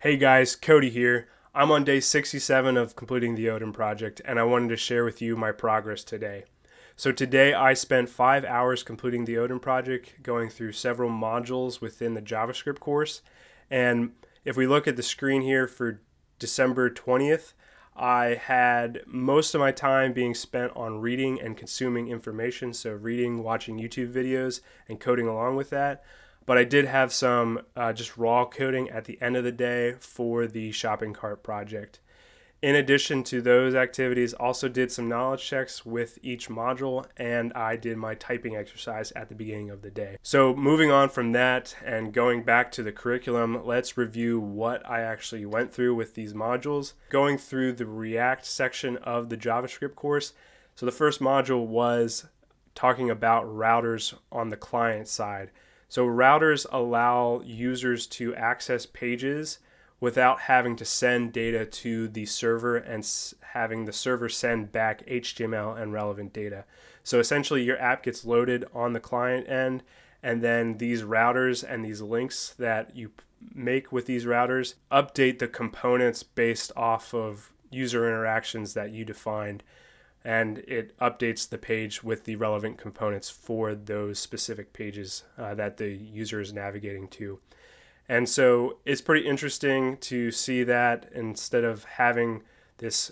Hey guys, Cody here. I'm on day 67 of completing the Odin project, and I wanted to share with you my progress today. So today I spent 5 hours completing the Odin project, going through several modules within the JavaScript course. And if we look at the screen here for December 20th, I had most of my time being spent on reading and consuming information, so reading, watching YouTube videos, and coding along with that. But I did have some just raw coding at the end of the day for the shopping cart project. In addition to those activities, also did some knowledge checks with each module, and I did my typing exercise at the beginning of the day. So moving on from that and going back to the curriculum, let's review what I actually went through with these modules. Going through the React section of the JavaScript course. So the first module was talking about routers on the client side. So routers allow users to access pages without having to send data to the server and having the server send back HTML and relevant data. So essentially your app gets loaded on the client end, and then these routers and these links that you make with these routers update the components based off of user interactions that you defined, and it updates the page with the relevant components for those specific pages that the user is navigating to. And so it's pretty interesting to see that instead of having this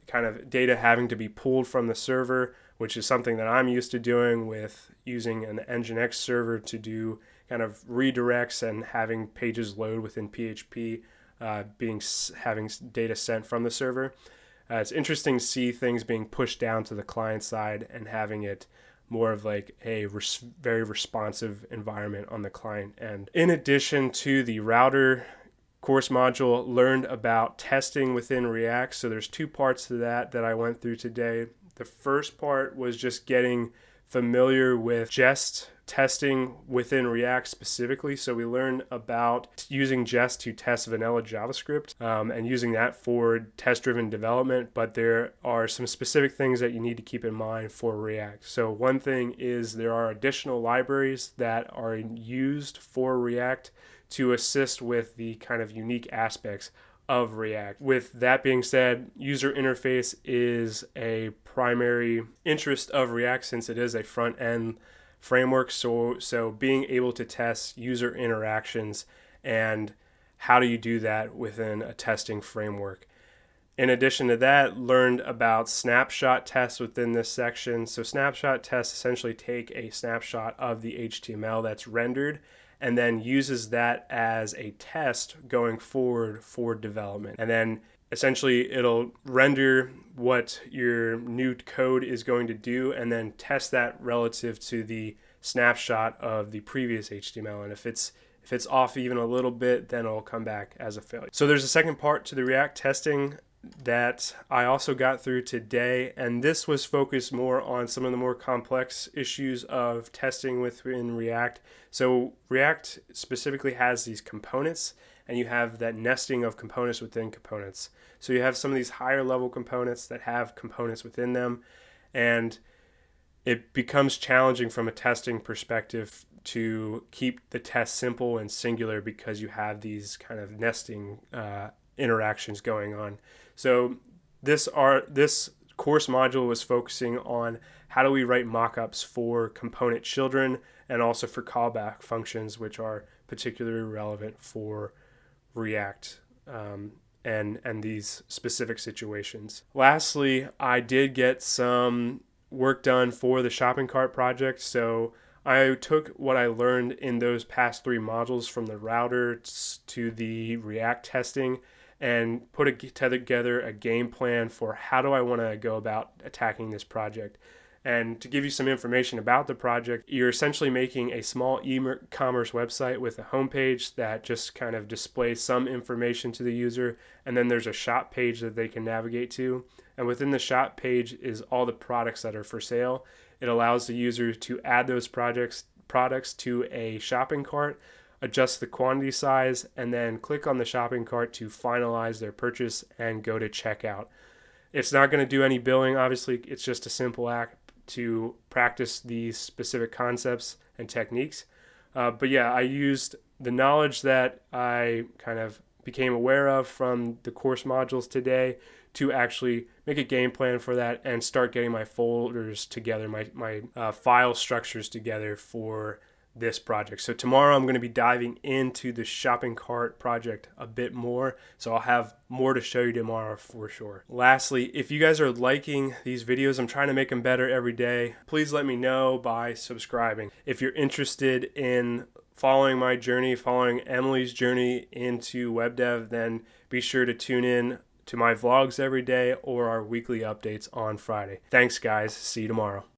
kind of data having to be pulled from the server, which is something that I'm used to doing with using an Nginx server to do kind of redirects and having pages load within PHP, having data sent from the server. It's interesting to see things being pushed down to the client side and having it more of like a very responsive environment on the client end. In addition to the router course module, learned about testing within React. So there's two parts to that I went through today. The first part was just getting familiar with Jest testing within React specifically. So we learned about using Jest to test vanilla JavaScript and using that for test-driven development, but there are some specific things that you need to keep in mind for React. So one thing is there are additional libraries that are used for React to assist with the kind of unique aspects of React. With that being said, user interface is a primary interest of React since it is a front-end framework. So being able to test user interactions and how do you do that within a testing framework. In addition to that, learned about snapshot tests within this section. So snapshot tests essentially take a snapshot of the HTML that's rendered and then uses that as a test going forward for development. And then essentially it'll render what your new code is going to do and then test that relative to the snapshot of the previous HTML. And if it's off even a little bit, then it'll come back as a failure. So there's a second part to the React testing that I also got through today, and this was focused more on some of the more complex issues of testing within React. So React specifically has these components, and you have that nesting of components within components. So you have some of these higher level components that have components within them, and it becomes challenging from a testing perspective to keep the test simple and singular because you have these kind of nesting interactions going on. So this course module was focusing on how do we write mockups for component children and also for callback functions, which are particularly relevant for React and these specific situations. Lastly, I did get some work done for the shopping cart project. So I took what I learned in those past three modules from the router to the React testing and put together a game plan for how do I want to go about attacking this project. And to give you some information about the project, you're essentially making a small e-commerce website with a homepage that just kind of displays some information to the user, and then there's a shop page that they can navigate to. And within the shop page is all the products that are for sale. It allows the user to add those products to a shopping cart, adjust the quantity size, and then click on the shopping cart to finalize their purchase and go to checkout. It's not going to do any billing, obviously. It's just a simple act to practice these specific concepts and techniques. But yeah, I used the knowledge that I kind of became aware of from the course modules today to actually make a game plan for that and start getting my folders together, my file structures together for this project. So tomorrow I'm going to be diving into the shopping cart project a bit more, so I'll have more to show you tomorrow for sure. Lastly, if you guys are liking these videos, I'm trying to make them better every day, please let me know by subscribing. If you're interested in following my journey, following Emily's journey into web dev, then be sure to tune in to my vlogs every day or our weekly updates on Friday. Thanks guys, see you tomorrow.